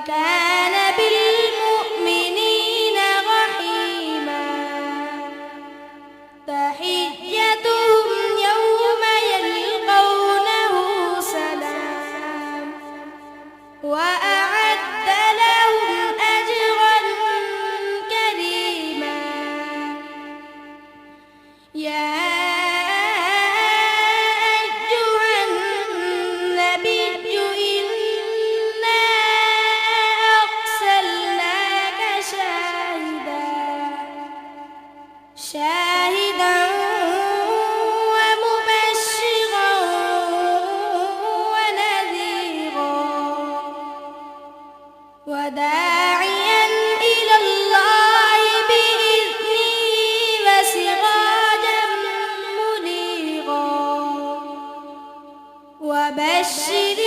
وكان بالمؤمنين رحيما تحيتهم يوم يلقونه سلام وأعد لهم أجرا كريما يا أيها النبي إنا أرسلناك شاهدا ومبشرا ونذيرا وداعيا إلى الله بإذنه وسراجا منيرا وبشر